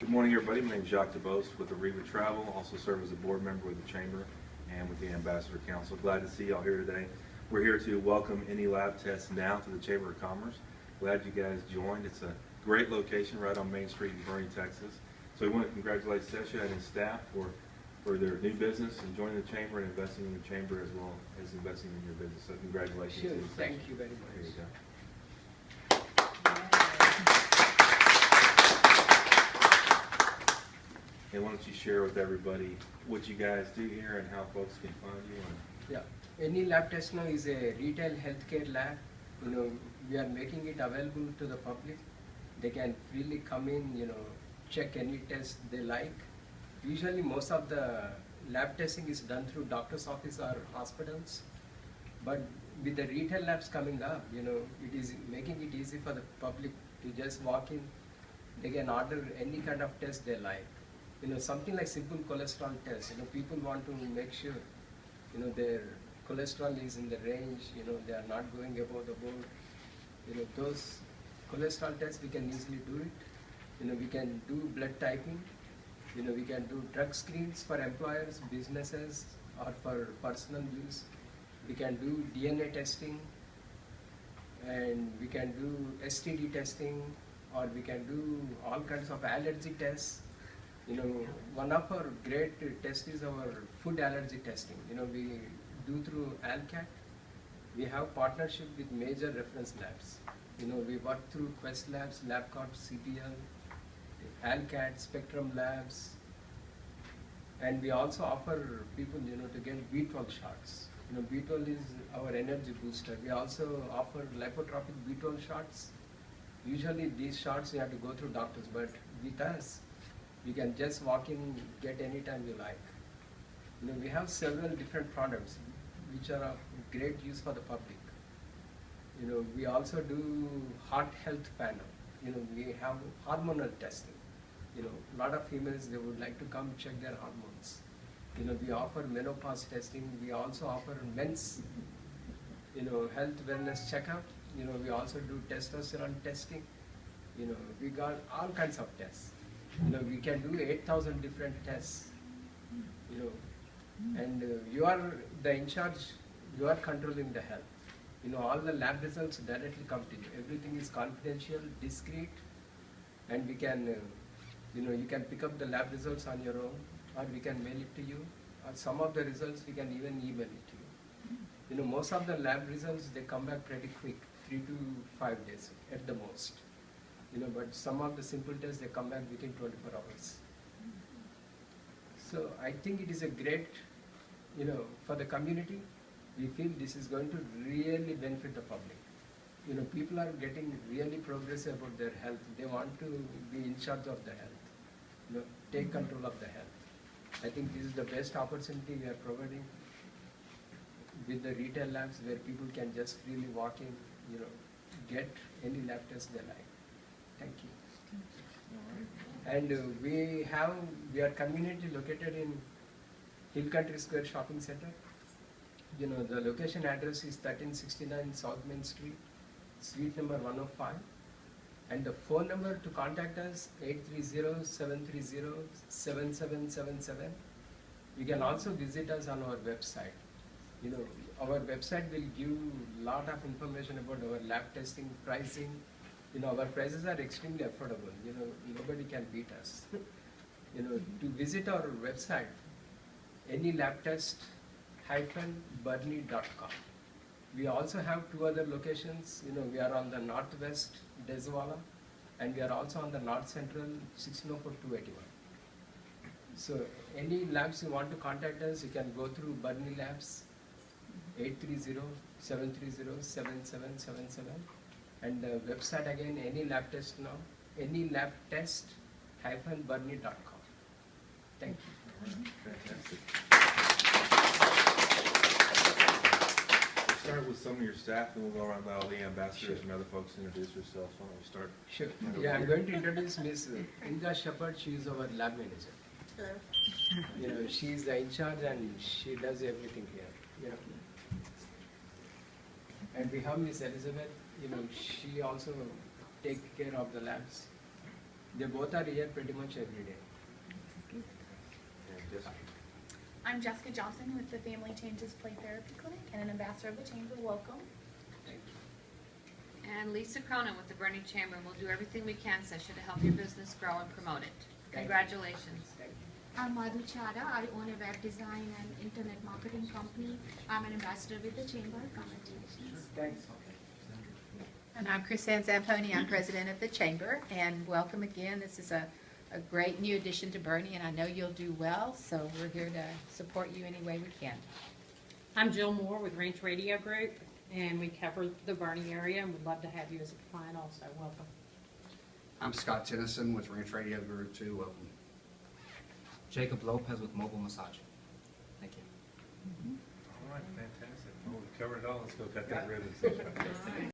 Good morning, everybody. My name is Jacques DeBose with Arriva Travel. Also serve as a board member with the Chamber and with the Ambassador Council. Glad to see y'all here today. We're here to welcome any lab tests now to the Chamber of Commerce. Glad you guys joined. It's a great location right on Main Street in Bernie, Texas. So we want to congratulate Sesha and his staff for their new business and joining the Chamber and investing in the Chamber as well as investing in your business. So congratulations. Sure, to you, thank Sesha. you very much. Here you go. And why don't you share with everybody what you guys do here and how folks can find you? Yeah, any lab test now is a retail healthcare lab. We are making it available to the public. They can freely come in, check any test they like. Usually most of the lab testing is done through doctor's office or hospitals. But with the retail labs coming up, it is making it easy for the public to just walk in. They can order any kind of test they like. Something like simple cholesterol test. People want to make sure, their cholesterol is in the range. They are not going above the board. Those cholesterol tests we can easily do it. We can do blood typing. We can do drug screens for employers, businesses, or for personal use. We can do DNA testing, and we can do STD testing, or we can do all kinds of allergy tests. One of our great tests is our food allergy testing. We do through ALCAT. We have partnership with major reference labs. We work through Quest Labs, LabCorp, CPL, ALCAT, Spectrum Labs, and we also offer people, to get B12 shots. B12 is our energy booster. We also offer lipotropic B12 shots. Usually these shots you have to go through doctors, but with us, you can just walk in, get anytime you like. We have several different products which are of great use for the public. We also do heart health panel. We have hormonal testing. A lot of females, they would like to come check their hormones. We offer menopause testing. We also offer men's, health wellness checkup. We also do testosterone testing. We got all kinds of tests. We can do 8,000 different tests. And you are the in charge. You are controlling the health. All the lab results directly come to you. Everything is confidential, discreet, and we can, you can pick up the lab results on your own, or we can mail it to you, or some of the results we can even email it to you. Most of the lab results, they come back pretty quick, 3 to 5 days at the most. But some of the simple tests, they come back within 24 hours. So I think it is a great, for the community, we feel this is going to really benefit the public. People are getting really progressive about their health. They want to be in charge of the health, take control of the health. I think this is the best opportunity we are providing with the retail labs where people can just freely walk in, get any lab test they like. Thank you. And we are conveniently located in Hill Country Square Shopping Center. The location address is 1369 South Main Street, suite number 105. And the phone number to contact us, 830-730-7777. You can also visit us on our website. Our website will give a lot of information about our lab testing, pricing. Our prices are extremely affordable. Nobody can beat us. To visit our website, any lab test -Bernie.com. We also have 2 other locations. We are on the northwest Deswala, and we are also on the north central 604-281. So any labs you want to contact us, you can go through Bernie Labs, 830-730-7777. And the website again, any lab test now, any lab test -Bernie.com. Thank you. Fantastic. We'll start with some of your staff, and we'll go around all the ambassadors and other folks and introduce yourselves. Why don't we start? Sure. Yeah, I'm going to introduce Ms. Inga Shepard. She is our lab manager. Hello. She is the in charge and she does everything here. And we have Miss Elizabeth. She also takes care of the labs. They both are here pretty much every day. And Jessica. I'm Jessica Johnson with the Family Changes Play Therapy Clinic and an ambassador of the Chamber. Welcome. Thank you. And Lisa Cronin with the Bernie Chamber, and we'll do everything we can, Sesha, to help your business grow and promote it. Thank you. Congratulations. Thank you. I'm Madhu Chada. I own a web design and internet marketing company. I'm an ambassador with the Chamber. Congratulations. Thanks. And I'm Chrisanne Zamponi, I'm president of the Chamber, and welcome again. This is a great new addition to Bernie, and I know you'll do well, so we're here to support you any way we can. I'm Jill Moore with Ranch Radio Group, and we cover the Bernie area, and would love to have you as a client also. Welcome. I'm Scott Tennyson with Ranch Radio Group 2. Welcome. Jacob Lopez with Mobile Massage. Thank you. All right, fantastic. Well, we've covered it all. Let's go cut that ribbon.